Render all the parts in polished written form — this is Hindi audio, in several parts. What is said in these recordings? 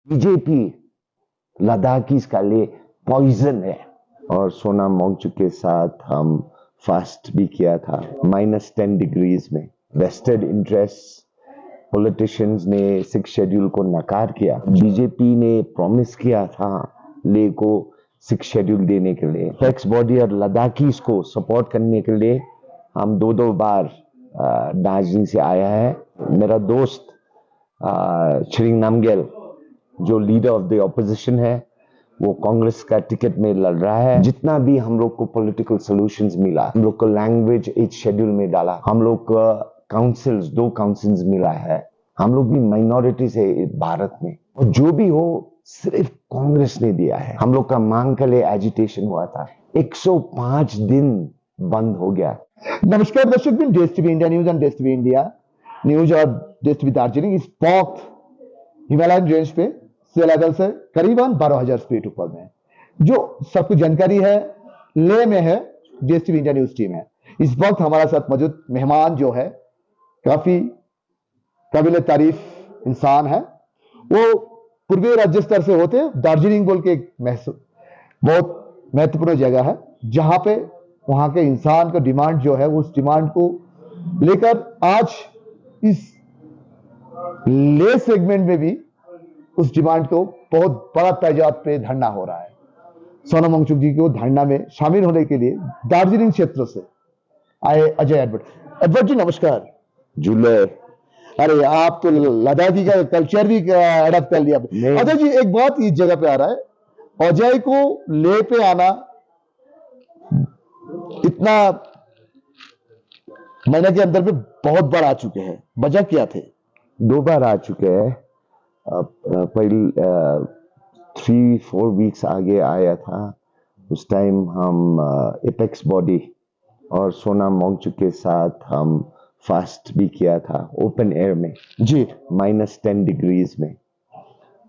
बीजेपी लद्दाखीज का लिए पॉइजन है। और सोनम वांगचुक के साथ हम फास्ट भी किया था -10 डिग्रीज में। वेस्टेड इंटरेस्ट पॉलिटिशियंस ने 6 शेड्यूल को नकार किया। बीजेपी ने प्रॉमिस किया था ले को 6 शेड्यूल देने के लिए। टैक्स बॉडी और लद्दाखीज को सपोर्ट करने के लिए हम दो बार दार्जिलिंग से आया है। मेरा दोस्त छिरिंग नामग्याल जो लीडर ऑफ द ऑपोजिशन है, वो कांग्रेस का टिकट में लड़ रहा है। जितना भी हम लोग को पॉलिटिकल सॉल्यूशंस मिला, हम लोग को लैंग्वेज 8 शेड्यूल में डाला, हम लोग को काउंसिल्स 2 काउंसिल्स मिला है। हम लोग भी माइनॉरिटी से भारत में, और जो भी हो सिर्फ कांग्रेस ने दिया है। हम लोग का मांग के लिए एजिटेशन हुआ था, 105 दिन बंद हो गया। नमस्कार दर्शक बिन, देश टीवी इंडिया न्यूज एंड देश टीवी इंडिया न्यूज और देश टीवी दार्जिलिंग इस पॉक हिमालयन रेंज पे सी लेवल से करीबन 12,000 फीट ऊपर में, जो सबको जानकारी है, ले में है देश टीवी इंडिया न्यूज टीम है। इस वक्त हमारे साथ मौजूद मेहमान जो है काफी काबिल तारीफ इंसान है। वो पूर्वी राज्य स्तर से होते दार्जिलिंग बोल के एक बहुत महत्वपूर्ण जगह है, जहां पे वहां के इंसान का डिमांड जो है, उस डिमांड को लेकर आज इस ले सेगमेंट में भी उस डिमांड को बहुत बड़ा पैजाब पे धरना हो रहा है। सोनम वांगचुक जी को धरना में शामिल होने के लिए दार्जिलिंग क्षेत्र से आए अजय एडवर्ड जी, नमस्कार। जुले अरे आप तो लद्दाखी का कल्चर भी अडॉप्ट कर लिया। अजय जी, एक बात इस जगह पे आ रहा है, अजय को ले पे आना इतना महीने के अंदर में बहुत बार आ चुके हैं, वजह क्या थे? 2 बार आ चुके हैं। पहले 3-4 वीक्स आगे आया था। उस टाइम हम एपेक्स बॉडी और सोनम वांगचुक के साथ हम फास्ट भी किया था ओपन एयर में जी, -10 डिग्रीज में।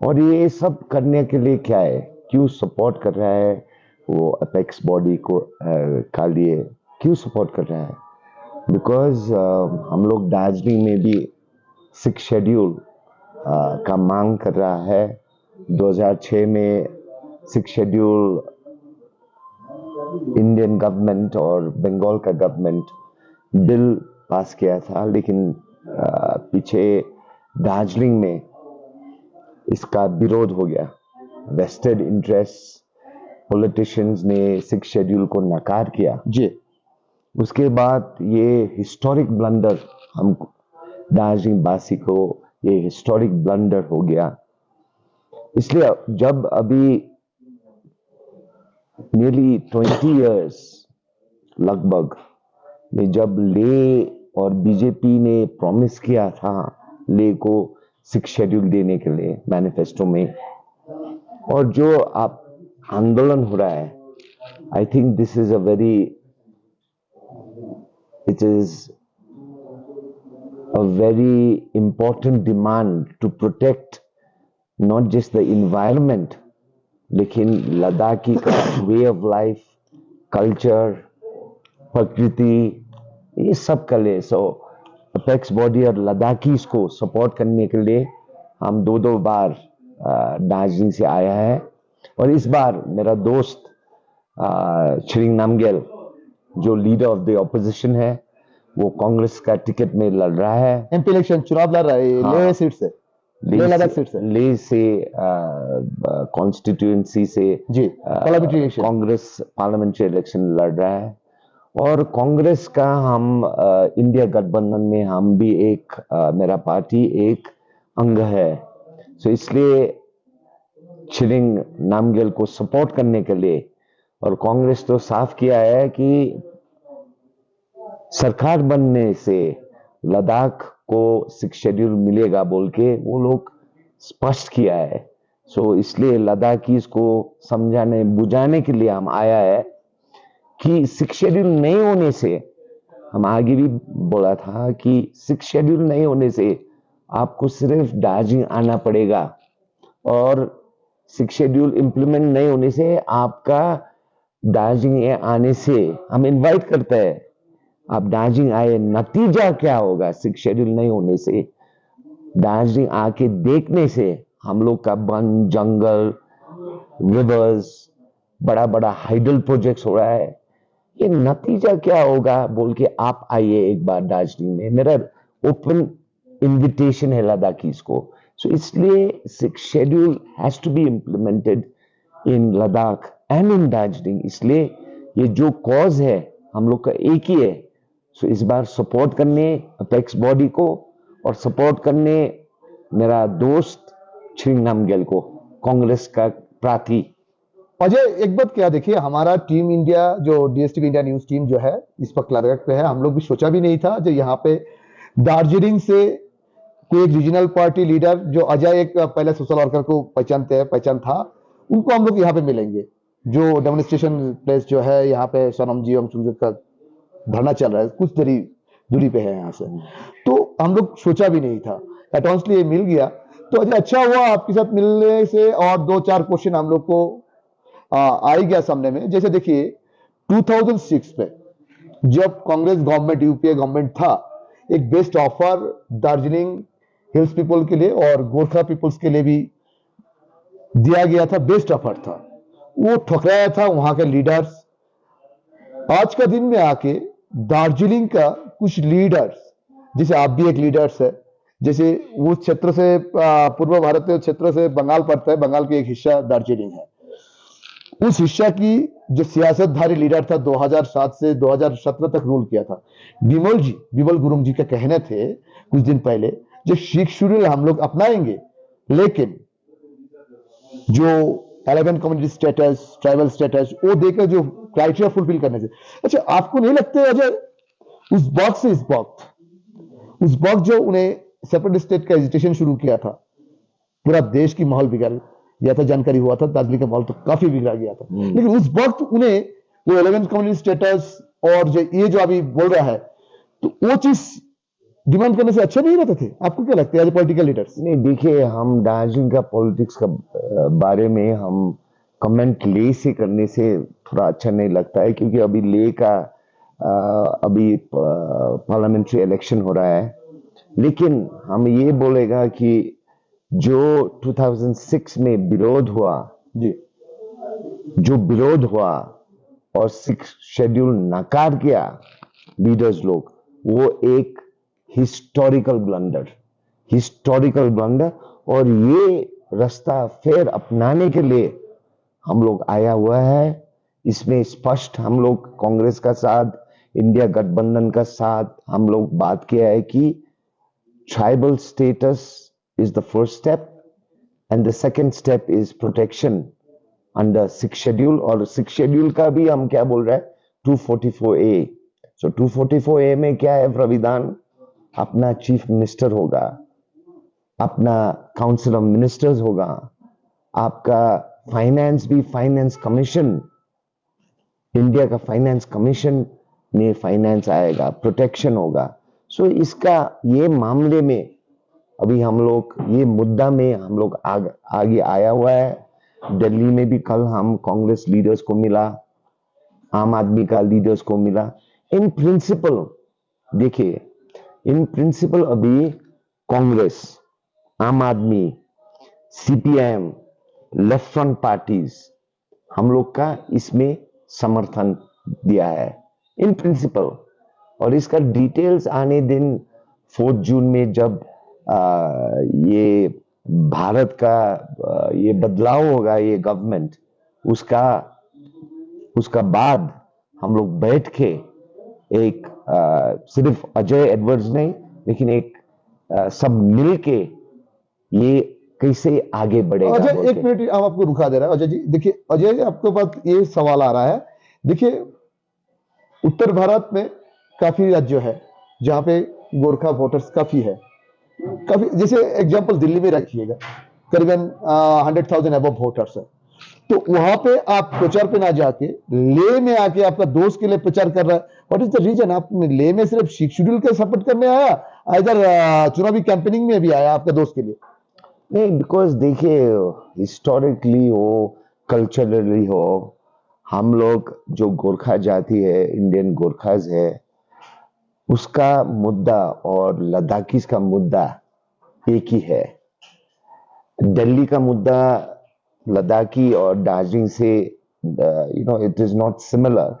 और ये सब करने के लिए क्या है, क्यों सपोर्ट कर रहा है वो एपेक्स बॉडी को का लिए क्यों सपोर्ट कर रहा है? बिकॉज हम लोग दार्जिलिंग में भी 6 शेड्यूल का मांग कर रहा है। 2006 में 6 शेड्यूल इंडियन गवर्नमेंट और बंगाल का गवर्नमेंट बिल पास किया था, लेकिन पीछे दार्जिलिंग में इसका विरोध हो गया। वेस्टेड इंटरेस्ट पॉलिटिशियंस ने 6 शेड्यूल को नकार किया जी। उसके बाद ये हिस्टोरिक ब्लंडर, हम दार्जिलिंग वासी को ये हिस्टोरिक ब्लंडर हो गया। इसलिए जब अभी नियरली 20 इयर्स लगभग में जब ले और बीजेपी ने प्रॉमिस किया था ले को 6 शेड्यूल देने के लिए मैनिफेस्टो में, और जो आप आंदोलन हो रहा है, I think this is a very important demand to protect not just the environment, लेकिन लद्दाखी का वे ऑफ लाइफ, कल्चर, प्रकृति, ये सब का लिए। सो एपेक्स बॉडी और लद्दाखीज को सपोर्ट करने के लिए हम दो बार दार्जिलिंग से आया है। और इस बार मेरा दोस्त छिरिंग नामग्याल जो लीडर ऑफ द ऑपोजिशन है, वो कांग्रेस का टिकट में लड़ रहा है। एमपी इलेक्शन चुनाव लड़ रहा है। हाँ, ले सीट से, ले लद्दाख सीट से, ले से कॉन्स्टिट्यूएंसी से जी कांग्रेस पार्लियामेंट्री इलेक्शन लड़ रहा है। और कांग्रेस का हम इंडिया गठबंधन में हम भी एक मेरा पार्टी एक अंग है। सो इसलिए छिरिंग नामग्याल को सपोर्ट करने के लिए, और कांग्रेस तो साफ किया है कि सरकार बनने से लद्दाख को 6 शेड्यूल मिलेगा बोल के वो लोग स्पष्ट किया है। सो इसलिए लद्दाखीज को समझाने बुझाने के लिए हम आया है कि 6 शेड्यूल नहीं होने से, हम आगे भी बोला था कि 6 शेड्यूल नहीं होने से आपको सिर्फ दार्जिलिंग आना पड़ेगा, और 6 शेड्यूल इंप्लीमेंट नहीं होने से आपका दार्जिलिंग आने से हम इनवाइट करते हैं, आप दार्जिलिंग आए। नतीजा क्या होगा 6 शेड्यूल नहीं होने से? दार्जिलिंग आके देखने से हम लोग का वन जंगल रिवर्स बड़ा बड़ा हाइडल प्रोजेक्ट्स हो रहा है, ये नतीजा क्या होगा बोल के आप आइए एक बार दार्जिलिंग में, मेरा ओपन इनविटेशन है लद्दाखीज को। सो इसलिए 6 schedule has to be implemented in Ladakh and in Darjeeling. इसलिए ये जो कॉज है हम लोग का एक ही है। सो इस बार सपोर्ट करने अपेक्स बॉडी को और सपोर्ट करने मेरा दोस्त छिरिंग नामग्याल को, कांग्रेस का प्रार्थी। अजय एक बात क्या, देखिए हमारा टीम इंडिया जो डीएसटीवी इंडिया न्यूज टीम जो है इस पर क्लर्क पे है, हम लोग भी सोचा भी नहीं था जो यहाँ पे दार्जिलिंग से कोई एक रीजनल पार्टी लीडर जो अजय एक पहले सोशल वर्कर को पहचान था, उनको हम लोग यहाँ पे मिलेंगे। जो डेमोन्स्ट्रेशन प्लेस जो है यहाँ पे सोनमजी का धरना चल रहा है, कुछ दूरी पे है यहाँ से, तो हम लोग सोचा भी नहीं था, एटॉन्सली ये मिल गया। तो अजय अच्छा हुआ आपके साथ मिलने से, और 2-4 क्वेश्चन हम लोग को आ ही गया सामने में। जैसे देखिए 2006 पे जब कांग्रेस गवर्नमेंट, यूपीए गवर्नमेंट था, एक best offer Darjeeling hills people के लिए और गोरखा पीपल्स के लिए भी दिया गया था, बेस्ट ऑफर था, वो ठुकराया था वहां के लीडर्स। आज का दिन में आके दार्जिलिंग का कुछ लीडर्स, जैसे आप भी एक लीडर्स है, जैसे वो क्षेत्र से पूर्व भारतीय क्षेत्र से बंगाल पड़ता है, बंगाल की एक हिस्सा दार्जिलिंग है, उस हिस्सा की जो सियासतधारी लीडर था 2007 से 2017 तक रूल किया था, बिमल गुरुंग जी के कहने थे कुछ दिन पहले जो 6 शेड्यूल हम लोग अपनाएंगे, लेकिन जो 11 कम्युनिटी स्टेटस, ट्राइबल स्टेटस वो देकर जो क्राइटेरिया फुलफिल करने से। अच्छा आपको नहीं लगता अजय उस वक्त से इस वक्त जो उन्हें सेपरेट स्टेट का एजिटेशन शुरू किया था, पूरा देश की माहौल बिगड़ गया था, जानकारी हुआ था दार्जिलिंग का माहौल तो काफी बिगड़ा गया था, लेकिन उस वक्त उन्हें वो 11 कम्युनिटी स्टेटस और जो ये जो अभी बोल रहा है, तो वो चीज डिमांड करने से अच्छा नहीं रहते थे? आपको क्या लगता है एज पॉलिटिकल लीडर्स? नहीं देखिए, हम दार्जिलिंग का पॉलिटिक्स का बारे में हम कमेंट ले से करने से थोड़ा अच्छा नहीं लगता है, क्योंकि अभी ले का अभी पार्लियामेंट्री इलेक्शन हो रहा है। लेकिन हम ये बोलेगा कि जो 2006 में विरोध हुआ जी, जो विरोध हुआ और 6 शेड्यूल नकार किया लीडर्स लोग, वो एक हिस्टोरिकल ब्लंडर, और ये रास्ता फिर अपनाने के लिए हम लोग आया हुआ है। इसमें स्पष्ट हम लोग कांग्रेस का साथ, इंडिया गठबंधन का साथ हम लोग बात किया है कि tribal status is the first step and the second step is protection under 6 schedule, और 6 schedule का भी हम क्या बोल रहे हैं 244A। so 244A में क्या है, प्रविधान अपना चीफ मिनिस्टर होगा, अपना काउंसिल ऑफ मिनिस्टर्स होगा, आपका फाइनेंस भी फाइनेंस कमीशन, इंडिया का फाइनेंस कमीशन में फाइनेंस आएगा, प्रोटेक्शन होगा। सो इसका ये मामले में अभी हम लोग ये मुद्दा में हम लोग आगे आया हुआ है। दिल्ली में भी कल हम कांग्रेस लीडर्स को मिला, आम आदमी का लीडर्स को मिला। इन प्रिंसिपल देखिए, इन प्रिंसिपल अभी कांग्रेस, आम आदमी, सीपीएम, लेफ्ट फ्रंट पार्टीज हम लोग का इसमें समर्थन दिया है इन प्रिंसिपल। और इसका डिटेल्स आने दिन 4 जून में जब ये भारत का ये बदलाव होगा, ये गवर्नमेंट, उसका बाद हम लोग बैठ के एक सिर्फ अजय एडवर्ड्स नहीं, लेकिन एक सब मिल के ये कैसे आगे बढ़ेगा। अजय एक मिनट हम आपको रुका दे रहा है। अजय जी देखिए, अजय आपके पास ये सवाल आ रहा है, देखिए उत्तर भारत में काफी राज्य है जहां पे गोरखा वोटर्स काफी है, काफी, जैसे एग्जांपल दिल्ली में रखिएगा करीबन 100,000 अबव वोटर्स है, तो वहां पे आप प्रचार पे ना जाके ले में आके आपका दोस्त के लिए प्रचार कर रहा है। What is the reason? आप ले में सिर्फ 6 शेड्यूल के सपोर्ट करने आया, इधर चुनावी कैंपेनिंग में भी आया आपका दोस्त के लिए? नहीं, बिकॉज देखिए हिस्टोरिकली हो, कल्चरली हो, हम लोग जो गोरखा जाति है, इंडियन गोरखाज है, उसका मुद्दा और लद्दाखीज का मुद्दा एक ही है। दिल्ली का मुद्दा लद्दाखी और दार्जिलिंग से इट इज नॉट सिमिलर,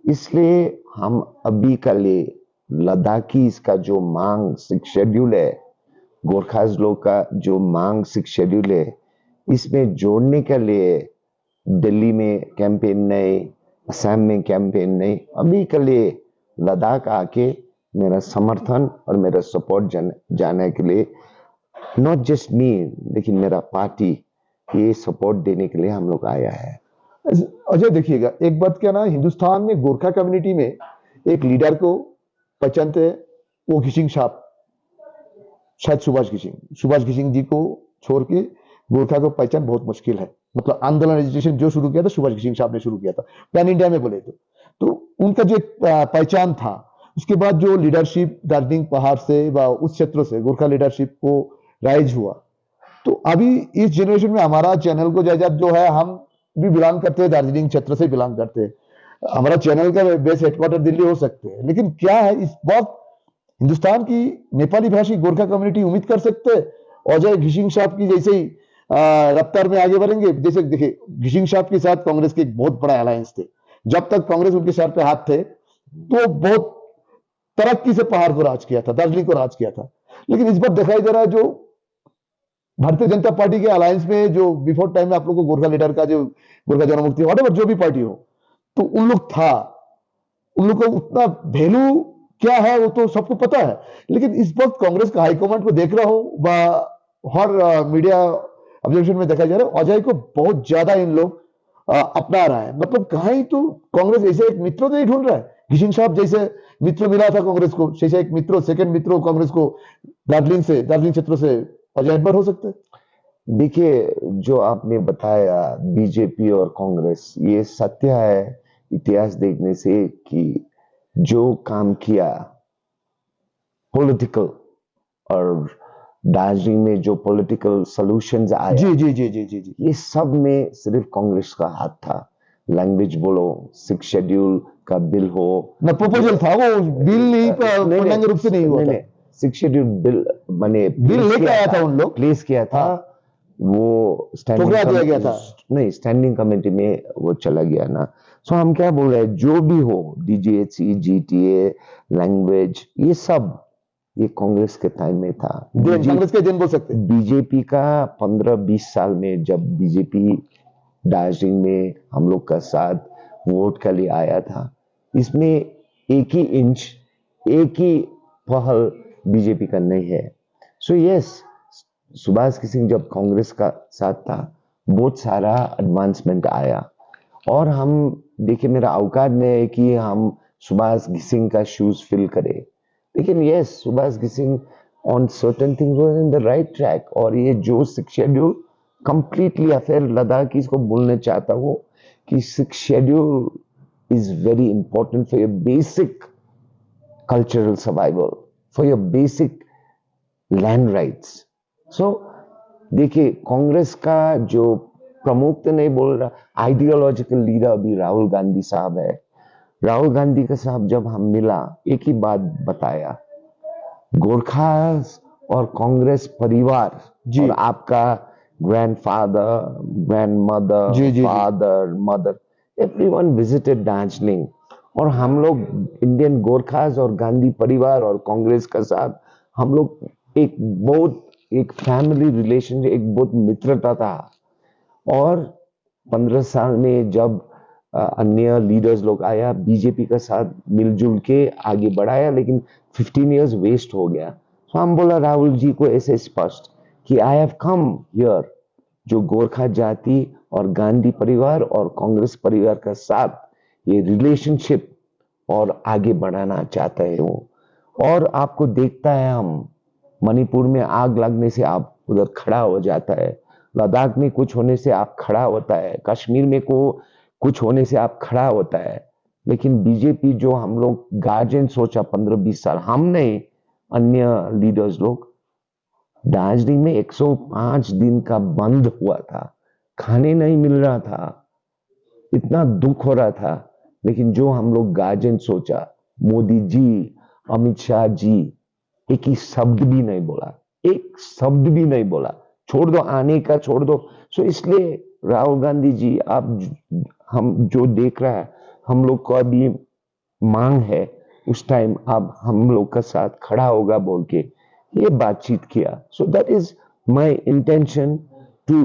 इसलिए हम अभी के लिए लद्दाखी इसका जो मांग सिक्स शेड्यूल है, गोरखाज लोग का जो मांग सिक्स शेड्यूल है, इसमें जोड़ने के लिए दिल्ली में कैंपेन नहीं, असम में कैंपेन नहीं, अभी के लिए लद्दाख आके मेरा समर्थन और मेरा सपोर्ट जाने के लिए, नॉट जस्ट मी लेकिन मेरा पार्टी ये सपोर्ट देने के लिए हम लोग आया है। अजय देखिएगा, एक बात क्या ना, हिंदुस्तान में गोरखा कम्युनिटी में एक लीडर को पहचानते हैं, वो घिसिंग साहब, शायद सुभाष घिसिंग जी को छोड़ के गोरखा को पहचान बहुत मुश्किल है। मतलब आंदोलन रजिस्ट्रेशन जो शुरू किया था सुभाष घिसिंग साहब ने शुरू किया था, पैन इंडिया में बोले तो उनका जो एक पहचान था, उसके बाद जो लीडरशिप दार्जिलिंग पहाड़ से व उस क्षेत्रों से गोरखा लीडरशिप को राइज हुआ, तो अभी इस जनरेशन में हमारा चैनल को जैसा जो है, हम भी बिलोंग करते हैं, दार्जिलिंग क्षेत्र से बिलोंग करते हैं, हमारा चैनल का बेस हेडक्वार्टर दिल्ली हो सकते हैं, लेकिन क्या है इस वक्त हिंदुस्तान की नेपाली भाषी गोरखा कम्युनिटी उम्मीद कर सकते हैं अजय घिसिंग साहब की जैसे ही रफ्तार में आगे बढ़ेंगे? जैसे देखिए, घिसिंग साहब के साथ कांग्रेस के एक बहुत बड़ा अलायंस थे, जब तक कांग्रेस उनके सर पे हाथ थे तो बहुत तरक्की से पहाड़ को राज किया था, दार्जिलिंग को राज किया था। लेकिन इस बार दिखाई दे रहा है जो भारतीय जनता पार्टी के अलायंस में, जो बिफोर टाइम में आप लोग को गोरखा लीडर का जो गोरखा जनमुक्ति व्हाटएवर जो भी पार्टी हो, तो उन लोग था, उन लोग को उतना वैल्यू क्या है वो तो सबको पता है। लेकिन इस वक्त कांग्रेस का हाईकमांड को देख रहा हूं, हर मीडिया ऑब्जर्वेशन में देखा जा रहा है, अजय को बहुत ज्यादा इन लोग अपना रहा है। मतलब कहीं तो कांग्रेस ऐसे एक मित्र नहीं ढूंढ रहा है, घिसिंग साहब जैसे मित्र मिला था कांग्रेस को, जैसे एक मित्र, सेकंड मित्र कांग्रेस को दार्जिलिंग क्षेत्र से अजय अकबर हो सकते हैं। देखिए, जो आपने बताया बीजेपी और कांग्रेस, ये सत्य है इतिहास देखने से कि जो काम किया पॉलिटिकल, और दार्जिलिंग में जो पॉलिटिकल सॉल्यूशंस आए, जी जी जी जी जी जी, ये सब में सिर्फ कांग्रेस का हाथ था। लैंग्वेज बोलो, सिक्स शेड्यूल का बिल हो, ना प्रपोजल था, वो बिल नहीं पूर्णांग रूप से नहीं हुआ था। सिक्स शेड्यूल बिल बने, बिल लेके आया था उन लोग, प्लेस किया था, वो ठुकरा दिया गया था, नहीं स्टैंडिंग कमेटी में वो चला गया ना। सो हम क्या बोल रहे हैं, जो भी हो, डीजीएचसी, जीटीए, लैंग्वेज, ये सब ये कांग्रेस के टाइम में था। कांग्रेस के दिन बोल सकते। बीजेपी का 15-20 साल में, जब बीजेपी दार्जिलिंग में हम लोग का साथ वोट के लिए आया था, इसमें एक ही इंच, एक ही पहल बीजेपी का नहीं है। सो यस, सुभाष घिसिंग जब कांग्रेस का साथ था, बहुत सारा एडवांसमेंट आया, और हम देखिए, मेरा औकात में है कि हम सुभाष घिसिंग का शूज फिल करें, लेकिन yes, Subhash Ghising on certain things were in the right track. और ये जो six schedule completely affair Ladakh, इसको बोलना चाहता हूँ कि six schedule is very important for your basic cultural survival, for your basic land rights. So देखिए, कांग्रेस का जो प्रमुख तो नहीं बोल रहा, आइडियोलॉजिकल लीडर अभी राहुल गांधी साहब है। राहुल गांधी का साहब जब हम मिला, एक ही बात बताया, गोरखा और कांग्रेस परिवार और आपका grandfather, grandmother, father, mother, everyone visited Darjeeling, और हम लोग इंडियन गोरखास और गांधी परिवार और कांग्रेस का साथ हम लोग एक फैमिली रिलेशन, एक बहुत मित्रता था। और 15 साल में जब अन्य लीडर्स लोग आया, बीजेपी का साथ मिलजुल के आगे बढ़ाया, लेकिन 15 इयर्स वेस्ट हो गया। तो हम बोला राहुल जी को ऐसे स्पष्ट कि आई हैव कम हियर, जो गोरखा जाति और गांधी परिवार और कांग्रेस परिवार का साथ ये रिलेशनशिप और आगे बढ़ाना चाहता है वो। और आपको देखता है, हम मणिपुर में आग लगने से आप उधर खड़ा हो जाता है, लद्दाख में कुछ होने से आप खड़ा होता है, कश्मीर में कुछ होने से आप खड़ा होता है। लेकिन बीजेपी जो हम लोग गार्जियन सोचा 15-20 साल, हम नहीं, अन्य लीडर्स लोग, दार्जिलिंग में 105 दिन का बंद हुआ था, खाने नहीं मिल रहा था, इतना दुख हो रहा था। लेकिन जो हम लोग गार्जियन सोचा, मोदी जी, अमित शाह जी एक ही शब्द भी नहीं बोला, एक शब्द भी नहीं बोला, छोड़ दो, आने का छोड़ दो। सो इसलिए राहुल गांधी जी, आप हम जो देख रहा है, हम लोग को अभी मांग है उस टाइम आप हम लोग का साथ खड़ा होगा बोल के ये बातचीत किया। So that is my intention to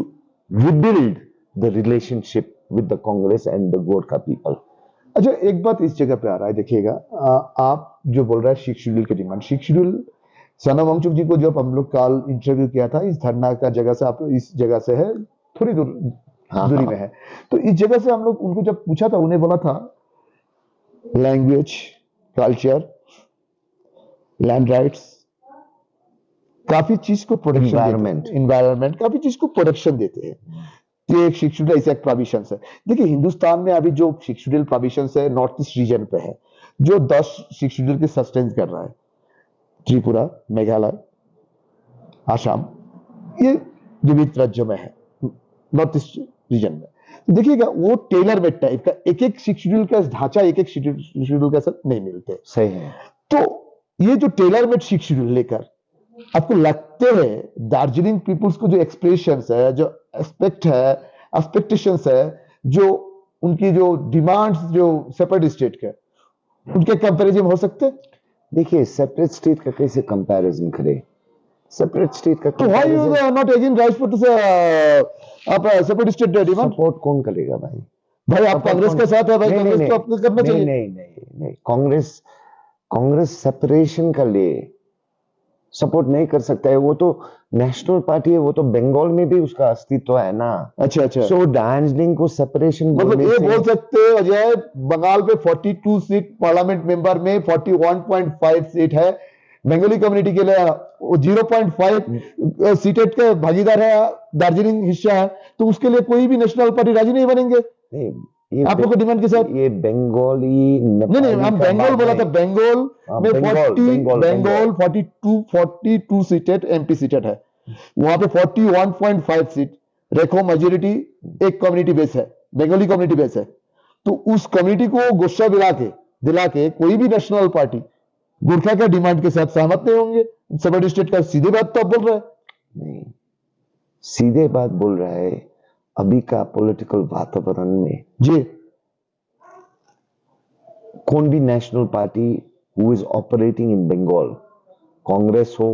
rebuild the relationship with the Congress and the Gorkha people. अच्छा, एक बात इस जगह पे आ रहा है, देखिएगा, आप जो बोल रहे हैं सिक्स शेड्यूल की डिमांड, सिक्स शेड्यूल सना वांगचुक जी को जब हम लोग कल इंटरव्यू किया था, इस धरना का जगह से, आप इस जगह से है थोड़ी दूरी में है, तो इस जगह से हम लोग उनको जब पूछा था, उन्हें बोला था लैंग्वेज, कल्चर, लैंड राइट्स, काफी चीज को प्रोटेक्शन, इन्वायरमेंट, काफी चीज को प्रोटेक्शन देते हैं। ये एक सिक्स शेड्यूल ऐसे एक प्रोविजन है। देखिए, हिंदुस्तान में अभी जो सिक्स शेड्यूल प्रोविजन है नॉर्थ ईस्ट रीजन पे है, जो 10 सिक्स शेड्यूल के सस्टेन कर रहा है, त्रिपुरा, मेघालय, आसाम, ये विविध राज्यों में है नॉर्थ ईस्ट रीजन में। तो देखिएगा, वो टेलर मेड टाइप का एक एक सिक्स शेड्यूल का ढांचा एक एक शेड्यूल का साथ नहीं मिलते। सही है। तो ये जो टेलर मेड सिक्स शेड्यूल लेकर आपको लगते हैं दार्जिलिंग पीपुल्स को जो एक्सप्रेशंस है, जो एक्सपेक्ट है, एक्सपेक्टेशंस है, जो उनकी जो डिमांड्स जो सेपरेट स्टेट के, उनके कंपैरिजन हो सकते हैं? देखिए, सेपरेट स्टेट का कैसे कंपैरिजन करें? सेपरेट स्टेट का तो why you are not again Rajput से आप सेपरेट स्टेट डिमांड? सपोर्ट कौन करेगा भाई? भाई आप कांग्रेस के साथ है भाई, कांग्रेस को आपको करना चाहिए। नहीं नहीं नहीं, कांग्रेस सेपरेशन का लिए सपोर्ट नहीं कर सकता है। वो तो नेशनल पार्टी है, वो तो बंगाल में भी उसका अस्तित्व है ना। अच्छा अच्छा। सो दार्जिलिंग को सेपरेशन मतलब ये बोल सकते हैं अजय, बंगाल पे 42 सीट पार्लियामेंट मेंबर में 41.5 सीट है बंगाली कम्युनिटी के लिए, 0.5 सीटेट के भागीदार है, दार्जिलिंग हिस्सा है, तो उसके लिए कोई भी नेशनल पार्टी राजी नहीं बनेंगे आप लोग को डिमांड के साथ। ये बंगाली नहीं, हम बंगाल बोला था, बंगाल में 42 सीटेड एमपी सीटेड है, वहां पे 41.5 सीट रेखो मेजोरिटी एक कम्युनिटी बेस है, बंगाली कम्युनिटी बेस है। तो उस कम्युनिटी को गुस्सा दिला के कोई भी नेशनल पार्टी गोरखा का डिमांड के साथ सहमत नहीं होंगे। सेपरेट स्टेट का सीधे बात तो आप बोल रहे हैं। नहीं, सीधे बात बोल रहा है। अभी का पॉलिटिकल वातावरण में जी, कौन भी national party who is operating in Bengal, Congress हो,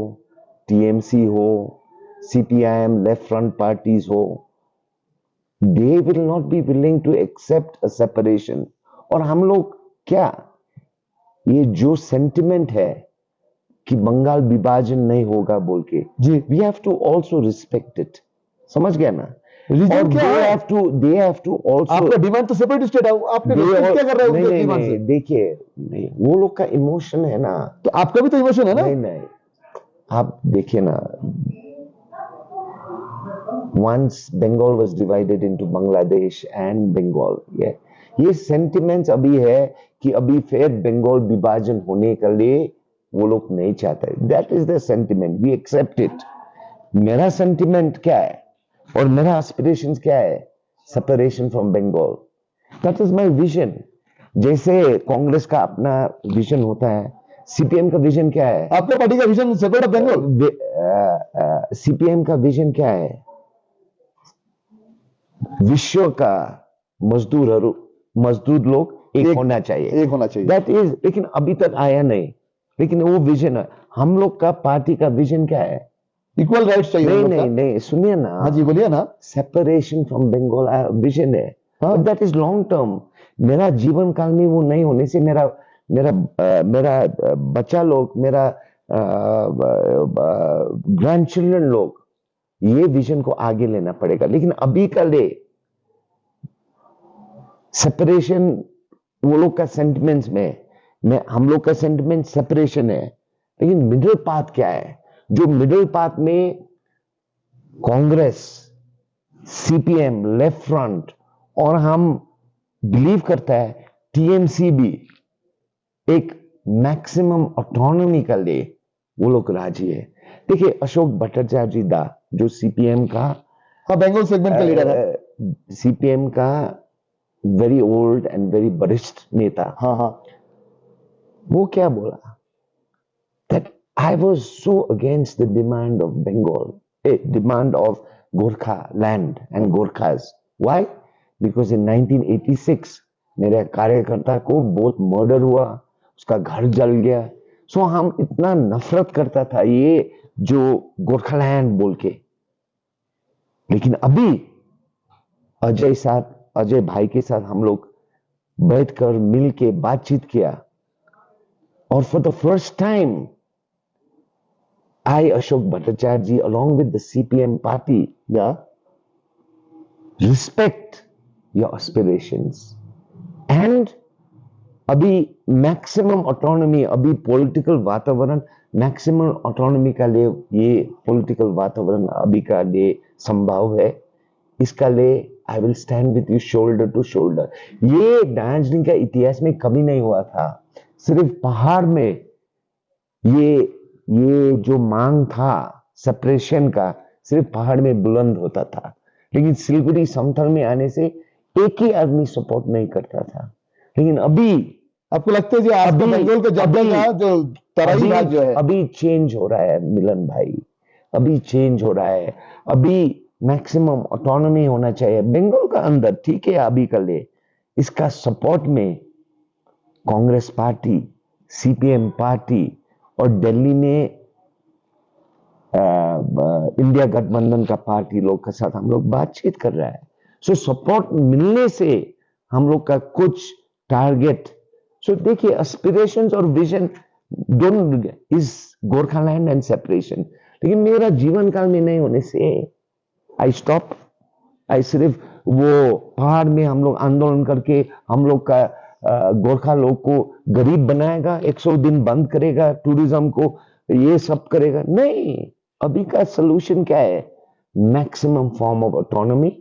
टीएमसी हो, सीपीआईएम, लेफ्ट फ्रंट पार्टीज हो, they will not be willing to accept a separation। और हम लोग क्या, ये जो सेंटिमेंट है कि बंगाल विभाजन नहीं होगा बोल के, जी, we have to also respect it। समझ गया ना? रीजन क्या है? they have to also, आपका डिमांड तो सेपरेट स्टेट है, आपने रिस्पेक्ट क्या कर रहे हो उनके डिमांड से? देखिए, नहीं, वो लोग का इमोशन है ना। तो आपका भी तो इमोशन है ना? नहीं, आप देखिए ना, once Bengal was divided into Bangladesh and Bengal, ये सेंटिमेंट्स अभी है कि अभी फिर बंगाल विभाजन होने के लिए वो लोग नहीं चाहते। That is the sentiment, we accept it. मेरा सेंटिमेंट क्या है और मेरा एस्पिरेशंस क्या है? Separation from Bengal, that is my vision. जैसे कांग्रेस का अपना विजन होता है, सीपीएम का विजन क्या है? आपका पार्टी का विजन सेपरेट बंगाल, सीपीएम का विजन क्या है? विश्व का मजदूर लोग एक होना चाहिए। दैट इज, लेकिन अभी तक आया नहीं। लेकिन वो विजन है। हम लोग का पार्टी का विजन क्या है? इक्वल राइट्स चाहिए। नहीं, सुनिए ना। हाँ जी, बोलिए ना। सेपरेशन फ्रॉम बंगाल विजन है, but that is long term. मेरा जीवन काल में वो नहीं होने से मेरा बच्चा लोग, मेरा ग्रैंड चिल्ड्रन लोग, ये विजन को आगे लेना पड़ेगा। लेकिन अभी का ले सेपरेशन वो लोग का सेंटिमेंट्स में हम लोग का सेंटिमेंट सेपरेशन है। लेकिन मिडिल पाथ क्या है? जो मिडिल पाथ में कांग्रेस, सीपीएम, लेफ्ट फ्रंट और हम बिलीव करता है टीएमसी भी एक मैक्सिमम ऑटोनॉमी का ले वो लोग राजी है। देखिए, अशोक भट्टाचार्य दा जो सीपीएम का बंगाल सेगमेंट का लीडर है, सीपीएम का वेरी ओल्ड एंड वेरी वरिष्ठ नेता, वो क्या बोला? That I was so against the demand of Bengal a demand of Gorkha land and Gorkhas. Why? Because in 1986 मेरे कार्यकर्ता को बहुत मर्डर हुआ, उसका घर जल गया। सो हम इतना नफरत करता था ये जो गोरखालैंड बोल के। लेकिन अभी अजय भाई के साथ हम लोग बैठकर मिल के बातचीत किया, और for the first time I, Ashok Bhattacharya, along with the CPM party, yeah, respect your aspirations. And अभी मैक्सिमम ऑटोनॉमी, अभी पॉलिटिकल वातावरण मैक्सिमम ऑटोनॉमी का लिए, ये पॉलिटिकल वातावरण अभी का लिए संभव है। इसका लिए I will stand with you shoulder to shoulder. ये दार्जिलिंग का इतिहास में कभी नहीं हुआ था। सिर्फ पहाड़ में ये जो मांग था सेपरेशन का, सिर्फ पहाड़ में बुलंद होता था। लेकिन सिलगुड़ी समतल में आने से एक ही आदमी सपोर्ट नहीं करता था। लेकिन अभी आपको लगता है जी आज बंगाल का जबल का जो तराई भाग जो है, अभी चेंज हो रहा है मिलन भाई, अभी चेंज हो रहा है। अभी मैक्सिमम ऑटोनॉमी होना चाहिए बंगाल का अंदर, ठीक है। अभी का ले इसका सपोर्ट में कांग्रेस पार्टी, सीपीएम पार्टी और दिल्ली में इंडिया गठबंधन का पार्टी लोग के साथ हम लोग बातचीत कर रहा है। सो सपोर्ट मिलने से हम लोग का कुछ टारगेट, सो देखिए एस्पिरेशंस और विजन दोनों इज गोरखालैंड एंड सेपरेशन। लेकिन मेरा जीवन काल में नहीं होने से आई स्टॉप। आई सिर्फ वो पहाड़ में हम लोग आंदोलन करके हम लोग का गोरखा लोग को गरीब बनाएगा, 100 दिन बंद करेगा टूरिज्म को, ये सब करेगा नहीं। अभी का सोल्यूशन क्या है? Maximum form of autonomy,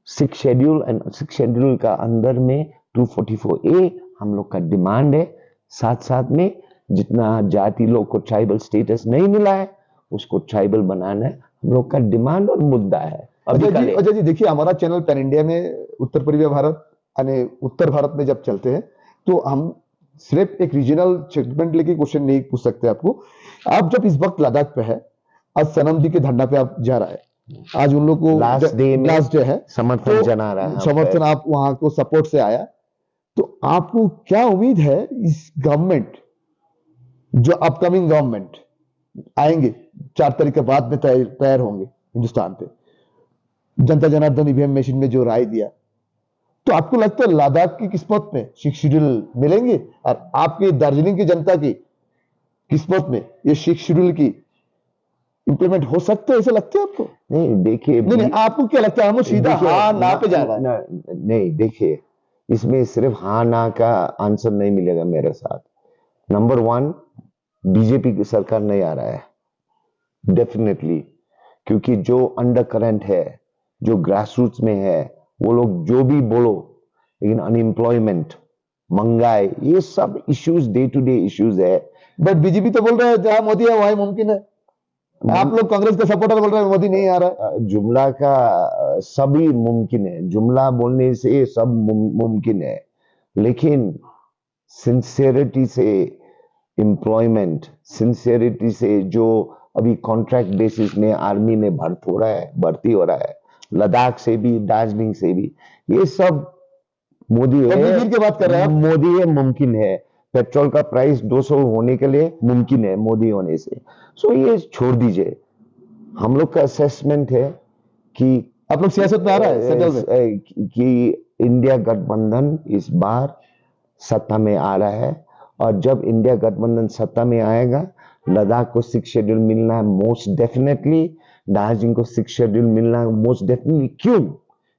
6 schedule, and 6 schedule का अंदर में 244A हम लोग का डिमांड है। साथ साथ में जितना जाति लोग को ट्राइबल स्टेटस नहीं मिला है उसको ट्राइबल बनाना है, हम लोग का डिमांड और मुद्दा है। अजय जी देखिए, हमारा चैनल पैन इंडिया में उत्तर पूर्वी भारत यानी उत्तर भारत में जब चलते हैं तो हम सिर्फ एक रीजनल सेगमेंट लेके क्वेश्चन नहीं पूछ सकते आपको। आप जब इस वक्त लद्दाख पे है, आज सनम जी के धरना पे आप जा रहा है, आज उन लोग को लास्ट डे है, समर्थन जना रहा है, समर्थन आप वहां को सपोर्ट से आया, तो आपको क्या उम्मीद है इस गवर्नमेंट, जो अपकमिंग गवर्नमेंट आएंगे 4 तारीख के बाद में तैयार होंगे हिंदुस्तान पे, जनता जनार्दन ईवीएम मशीन में जो राय दिया, तो आपको लगता है लद्दाख की किस्मत में 6 शेड्यूल मिलेंगे और आपकी दार्जिलिंग की जनता की किस्मत में ये 6 शेड्यूल की इंप्लीमेंट हो सकते हैं, ऐसा लगता है आपको? नहीं देखिए, नहीं आपको क्या लगता है? हम सीधा हाँ ना पे जा रहा है। नहीं देखिए, इसमें सिर्फ हाँ ना का आंसर नहीं मिलेगा मेरे साथ। नंबर 1, बीजेपी की सरकार नहीं आ रहा है डेफिनेटली, क्योंकि जो अंडर करंट है, जो ग्रासरूट्स में है, वो लोग जो भी बोलो, लेकिन अनएम्प्लॉयमेंट, महंगाई, ये सब issues day to day issues है। बट बीजेपी तो बोल रहा है जहां मोदी है वहीं मुमकिन है। आप लोग कांग्रेस के सपोर्टर बोल रहे हैं मोदी नहीं आ रहा। जुमला का सभी मुमकिन है, जुमला बोलने से सब मुमकिन है, लेकिन सिंसियरिटी से एम्प्लॉयमेंट, सिंसियरिटी से जो अभी कॉन्ट्रैक्ट बेसिस में आर्मी में भर्ती हो रहा है, लद्दाख से भी, दार्जिलिंग से भी, ये सब मोदी है की बात कर रहे हैं, मोदी है, मुमकिन है। पेट्रोल का प्राइस 200 होने के लिए मुमकिन है मोदी होने से। सो ये छोड़ दीजिए। हम लोग का असेसमेंट है कि आप लोग सियासत में आ रहा है कि इंडिया गठबंधन इस बार सत्ता में आ रहा है, और जब इंडिया गठबंधन सत्ता में आएगा, लद्दाख को 6 शेड्यूल मिलना है मोस्ट डेफिनेटली, दार्जिलिंग को 6 शेड्यूल मिलना है मोस्ट डेफिनेटली। क्यों?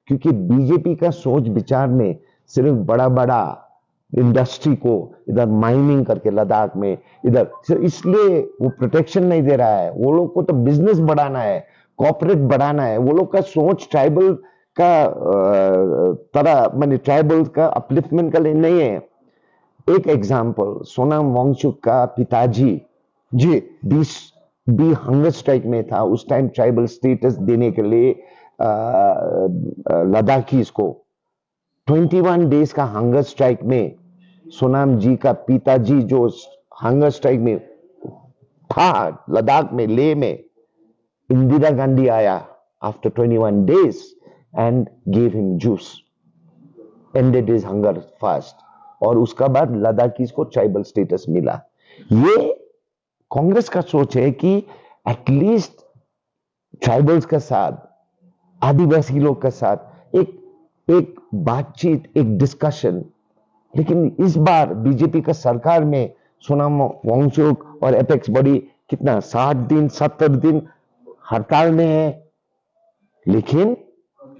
क्योंकि बीजेपी का सोच विचार में सिर्फ बड़ा बड़ा इंडस्ट्री को इधर माइनिंग करके लद्दाख में इधर, इसलिए वो प्रोटेक्शन नहीं दे रहा है। वो लोग को तो बिजनेस बढ़ाना है, कॉर्पोरेट बढ़ाना है। वो लोग का सोच ट्राइबल का तरह, माने ट्राइबल का अपलिफ्टमेंट का लिए नहीं है। एक एग्जांपल, सोनाम वांगचुक का पिताजी जी बी हंगर स्ट्राइक में था। उस टाइम ट्राइबल स्टेटस देने के लिए लद्दाखीज को 21 डेज का हंगर स्ट्राइक में सोनाम जी का पिताजी जो हंगर स्ट्राइक में था लद्दाख में, लेह में, Indira Gandhi आया after 21 days and gave him juice, ended his hunger fast, और उसका बाद लद्दाखीज को ट्राइबल स्टेटस मिला। ये कांग्रेस का सोच है कि एटलीस्ट ट्राइबल्स के साथ, आदिवासी लोग के साथ एक बातचीत, एक डिस्कशन। लेकिन इस बार बीजेपी का सरकार में सोनाम वांगचुक और एपेक्स बॉडी कितना 60 दिन 70 दिन हड़ताल में है, लेकिन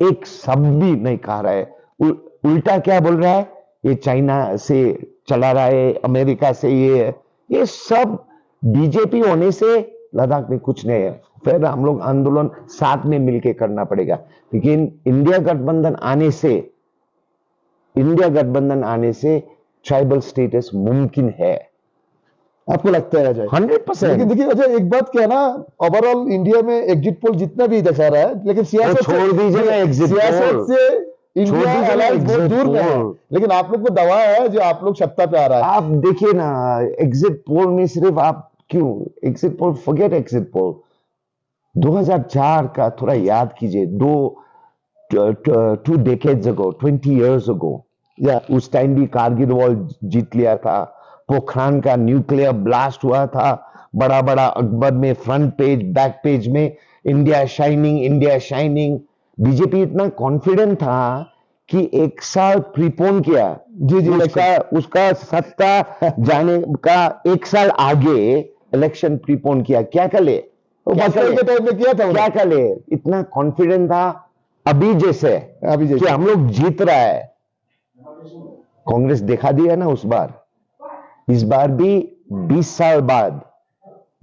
एक शब्द भी नहीं कह रहा है। उल्टा क्या बोल रहा है, ये चाइना से चला रहा है, अमेरिका से ये सब बीजेपी होने से लद्दाख में कुछ नहीं है। फिर हम लोग आंदोलन साथ में मिलकर करना पड़ेगा। लेकिन इंडिया गठबंधन आने से ट्राइबल स्टेटस मुमकिन है। आपको लगता है अजय? 100%। लेकिन देखिए अजय, एक बात क्या है ना, ओवरऑल इंडिया में एग्जिट पोल जितना भी दिखा रहा है, लेकिन सियासत छोड़ दीजिए ना एग्जिट सियासत से इंडिया अलायंस बहुत दूर में है। लेकिन आप लोग को दावा है जो आप लोग सत्ता पे आ रहा है। आप देखिए ना, एग्जिट पोल में सिर्फ आप क्यों exit poll, forget exit poll. 2004 का थोड़ा याद कीजिए, 2 decades ago, 20 years ago, उस टाइम भी कारगिल वॉर जीत लिया था, पोखरान का न्यूक्लियर ब्लास्ट हुआ था, बड़ा बड़ा अखबार में फ्रंट पेज बैक पेज में India shining, India shining. BJP इतना कॉन्फिडेंट था कि 1 साल प्रीपोन किया, जी उसका सत्ता जाने का 1 साल आगे इलेक्शन प्रीपोन किया। क्या करे, के टाइम में किया था, क्या करे, इतना कॉन्फिडेंट था अभी जैसे कि हम लोग जीत रहा है। कांग्रेस दिखा दिया ना उस बार। इस बार भी 20 साल बाद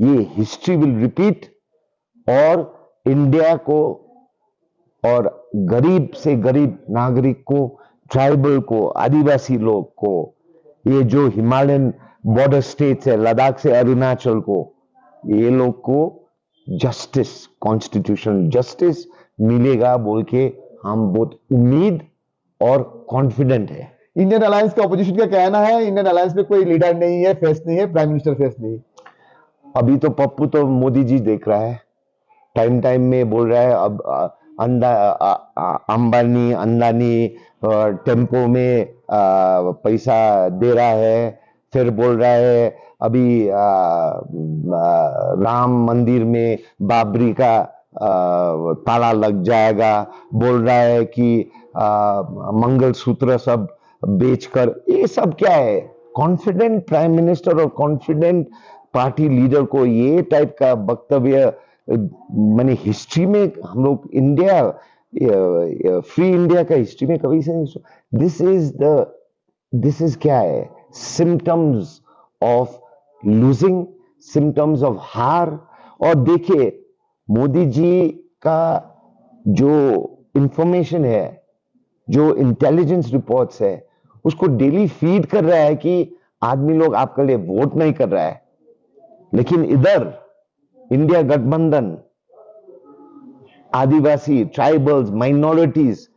ये हिस्ट्री विल रिपीट, और इंडिया को और गरीब से गरीब नागरिक को, ट्राइबल को, आदिवासी लोग को, ये जो हिमालयन बॉर्डर स्टेट्स है, लद्दाख से अरुणाचल को, ये लोग को जस्टिस, कॉन्स्टिट्यूशनल जस्टिस मिलेगा बोल के हम बहुत उम्मीद और कॉन्फिडेंट है। इंडियन अलायंस का ऑपोजिशन का कहना है इंडियन अलायंस में कोई लीडर नहीं है, फेस नहीं है, प्राइम मिनिस्टर फेस नहीं। अभी तो पप्पू तो मोदी जी देख रहा है, टाइम टाइम में बोल रहा है। अब अंबानी अंदानी टेम्पो में पैसा दे रहा है, फिर बोल रहा है अभी राम मंदिर में बाबरी का ताला लग जाएगा, बोल रहा है कि मंगलसूत्र सब बेचकर। ये सब क्या है? कॉन्फिडेंट प्राइम मिनिस्टर और कॉन्फिडेंट पार्टी लीडर को ये टाइप का वक्तव्य, मैंने हिस्ट्री में हम लोग इंडिया, फ्री इंडिया का हिस्ट्री में कभी से नहीं। दिस इज क्या है? Symptoms of losing, symptoms of हार। और देखिए मोदी जी का जो इंफॉर्मेशन है, जो इंटेलिजेंस रिपोर्ट्स है, उसको डेली फीड कर रहा है कि आदमी लोग आपके लिए वोट नहीं कर रहा है। लेकिन इधर इंडिया गठबंधन, आदिवासी, ट्राइबल्स, माइनॉरिटीज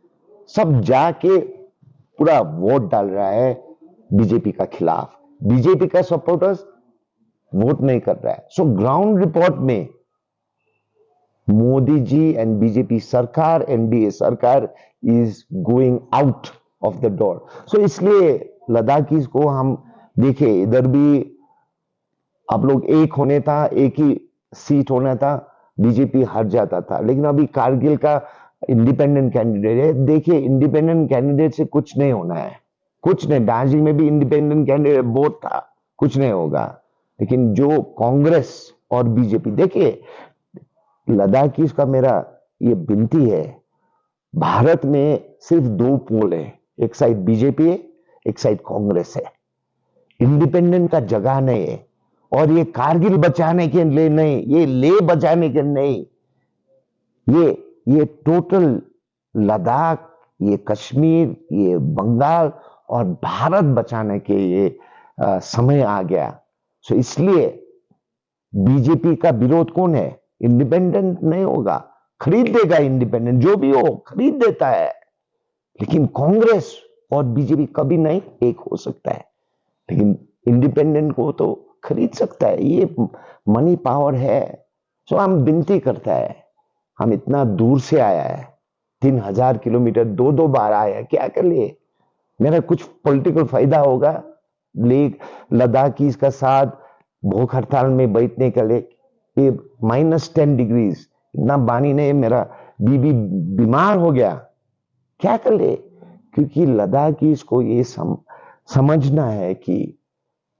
सब जाके पूरा वोट डाल रहा है बीजेपी का खिलाफ। बीजेपी का सपोर्टर्स वोट नहीं कर रहा है। सो ग्राउंड रिपोर्ट में मोदी जी एंड बीजेपी सरकार, एनडीए सरकार is going out of the door. So इसलिए लद्दाखीज को हम देखे, इधर भी आप लोग एक होने था, एक ही सीट होना था, बीजेपी हार जाता था। लेकिन अभी कारगिल का इंडिपेंडेंट कैंडिडेट है, देखिए इंडिपेंडेंट कैंडिडेट से कुछ नहीं होना है, कुछ नहीं। दार्जिलिंग में भी इंडिपेंडेंट कैंडिडेट वोट था, कुछ नहीं होगा। लेकिन जो कांग्रेस और बीजेपी, देखिए लद्दाखीज का मेरा ये विनती है, भारत में सिर्फ 2 पोल है, एक साइड बीजेपी है, एक साइड कांग्रेस है। इंडिपेंडेंट का जगह नहीं है। और ये कारगिल बचाने के लिए नहीं, ये ले बचाने के नहीं, ये टोटल लद्दाख, ये कश्मीर, ये बंगाल और भारत बचाने के ये समय आ गया। सो इसलिए बीजेपी का विरोध कौन है? इंडिपेंडेंट नहीं होगा, खरीद देगा इंडिपेंडेंट, जो भी हो खरीद देता है। लेकिन कांग्रेस और बीजेपी कभी नहीं एक हो सकता है, लेकिन इंडिपेंडेंट को तो खरीद सकता है। ये मनी पावर है। सो हम विनती करता है, हम इतना दूर से आया है, 3000 किलोमीटर 2 बार आया है, क्या कर लिए? मेरा कुछ पॉलिटिकल फायदा होगा ले लद्दाख की इसका साथ भूख हड़ताल में बैठने के लिए? ये -10 डिग्रीज, इतना पानी ने मेरा बीबी बीमार हो गया, क्या कर ले? क्योंकि लद्दाखी इसको ये समझना है कि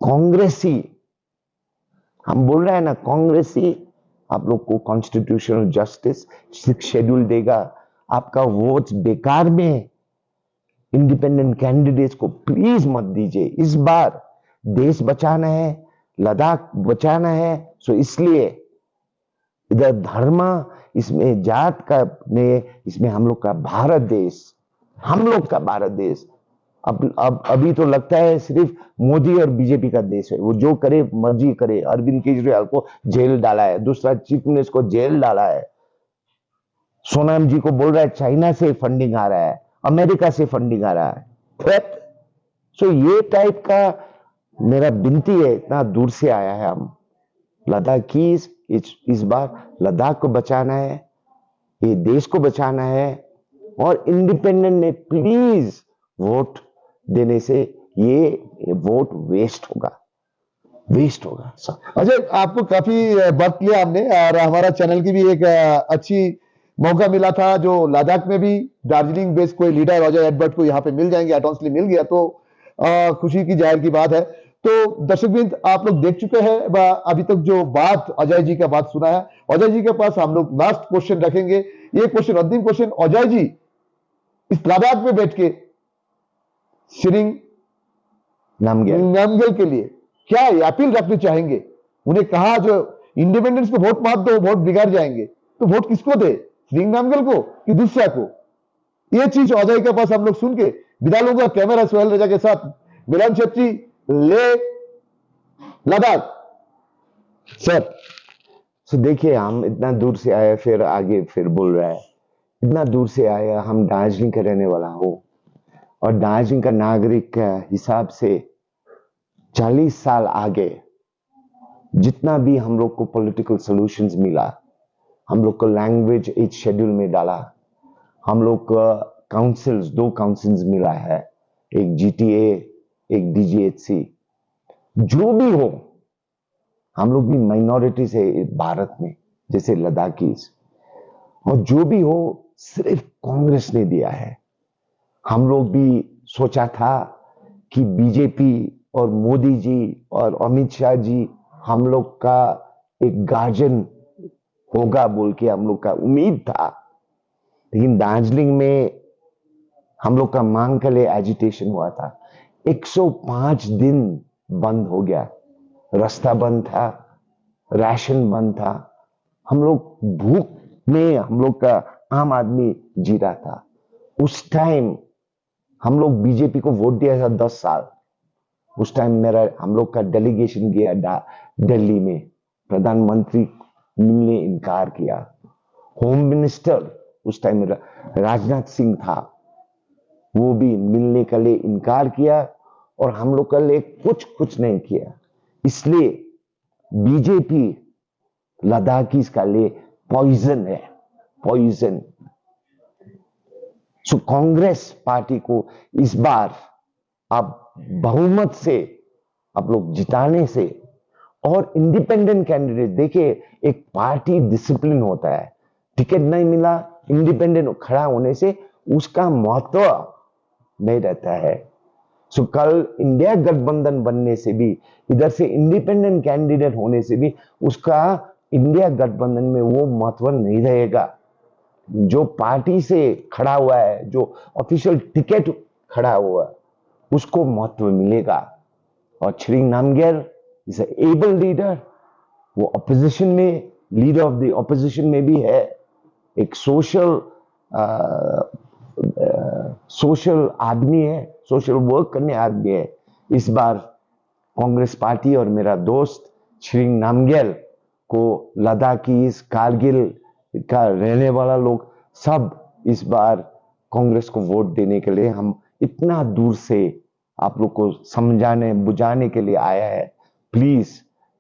कांग्रेसी, हम बोल रहे हैं ना कांग्रेसी आप लोग को कॉन्स्टिट्यूशनल जस्टिस 6 शेड्यूल देगा, आपका वोट बेकार में, इंडिपेंडेंट कैंडिडेट्स को प्लीज मत दीजिए। इस बार देश बचाना है, लद्दाख बचाना है, सो इसलिए इधर धर्म, इसमें जात का ने, इसमें हम लोग का भारत देश, हम लोग का भारत देश अब अभी तो लगता है सिर्फ मोदी और बीजेपी का देश है, वो जो करे मर्जी करे। अरविंद केजरीवाल को जेल डाला है, दूसरा चीफ मिनिस्टर को जेल डाला है, सोनाम जी को बोल रहा है चाइना से फंडिंग आ रहा है, अमेरिका से फंडिंग आ रहा है। सो ये टाइप का मेरा विनती है, इतना दूर से आया है हम लद्दाख की, इस बार लद्दाख को बचाना है, ये देश को बचाना है, और इंडिपेंडेंट ने प्लीज वोट देने से ये वोट वेस्ट होगा। अजय, आपको काफी वक्त लिया हमने, और हमारा चैनल की भी एक अच्छी मौका मिला था, जो लद्दाख में भी दार्जिलिंग बेस्ड कोई लीडर अजय एडवर्ड को यहाँ पे मिल जाएंगे, एटॉन्सली मिल गया तो खुशी की जाहिर की बात है। तो दर्शकवृंद, आप लोग देख चुके हैं अभी तक जो बात अजय जी का बात सुना है। अजय जी के पास हम लोग लास्ट क्वेश्चन रखेंगे, ये क्वेश्चन अंतिम क्वेश्चन। अजय जी इस लद्दाख में बैठ के शिरिंग नामग्याल के लिए क्या अपील रखनी चाहेंगे? उन्हें कहा जो इंडिपेंडेंस को वोट मत दो, वोट बिगाड़ जाएंगे, तो वोट किसको दे, शिरिंग नामग्याल को कि दूसरा को? ये चीज अजय के पास हम लोग सुन के विदा लूंगा। कैमरा सोहेल रजा के साथ मिलन छेत्री, ले लद्दाख। सर देखिए, हम इतना दूर से आए, फिर आगे फिर बोल रहा है इतना दूर से आया, हम दार्जिलिंग का रहने वाला हो, और दार्जिलिंग का नागरिक का हिसाब से 40 साल आगे जितना भी हम लोग को पॉलिटिकल सॉल्यूशंस मिला, हम लोग को लैंग्वेज 8 शेड्यूल में डाला, हम लोग को काउंसिल्स 2 काउंसिल्स मिला है, एक जीटीए एक डीजीएचसी। जो भी हो, हम लोग भी माइनॉरिटीज है भारत में जैसे लद्दाखीज, और जो भी हो सिर्फ कांग्रेस ने दिया है। हम लोग भी सोचा था कि बीजेपी और मोदी जी और अमित शाह जी हम लोग का एक गार्जियन होगा बोल के हम लोग का उम्मीद था, लेकिन दार्जिलिंग में हम लोग का मांग के लिए एजिटेशन हुआ था। 105 दिन बंद हो गया, रास्ता बंद था, राशन बंद था, हम लोग भूख में, हम लोग का आम आदमी जी रहा था। उस टाइम हम लोग बीजेपी को वोट दिया था 10 साल। उस टाइम हम लोग का डेलीगेशन गया दिल्ली में, प्रधानमंत्री मिलने इनकार किया, होम मिनिस्टर उस टाइम राजनाथ सिंह था, वो भी मिलने के लिए इनकार किया, और हम लोग के लिए कुछ नहीं किया। इसलिए बीजेपी लद्दाखीज का लिए पॉइजन है, पॉइजन। सो कांग्रेस पार्टी को इस बार आप बहुमत से आप लोग जिताने से, और इंडिपेंडेंट कैंडिडेट, देखिए एक पार्टी डिसिप्लिन होता है, टिकट नहीं मिला, इंडिपेंडेंट खड़ा होने से उसका महत्व नहीं रहता है। सो कल इंडिया गठबंधन बनने से भी, इधर से इंडिपेंडेंट कैंडिडेट होने से भी उसका इंडिया गठबंधन में वो महत्व नहीं रहेगा। जो पार्टी से खड़ा हुआ है, जो ऑफिशियल टिकट खड़ा हुआ है, उसको महत्व मिलेगा। और Tshering Namgyal is able leader, वो ऑपोजिशन में, लीडर ऑफ द ऑपोजिशन में भी है, एक सोशल आदमी है, सोशल वर्क करने आदमी है। इस बार कांग्रेस पार्टी और मेरा दोस्त शिरिंग नामग्याल को लद्दाख की इस कारगिल का रहने वाला लोग सब इस बार कांग्रेस को वोट देने के लिए हम इतना दूर से आप लोग को समझाने बुझाने के लिए आया है। प्लीज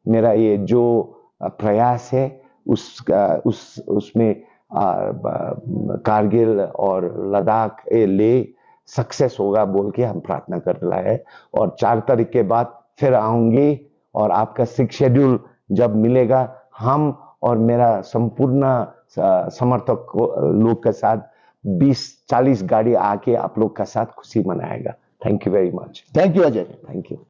मेरा ये जो प्रयास है उसमें कारगिल और लद्दाख ले सक्सेस होगा बोल के हम प्रार्थना कर रहा है। और 4 तारीख के बाद फिर आऊंगी और आपका 6 शेड्यूल जब मिलेगा, हम और मेरा संपूर्ण समर्थक लोग के साथ 20-40 गाड़ी आके आप लोग का साथ खुशी मनाएगा। Thank you very much. Thank you Ajay. Thank you.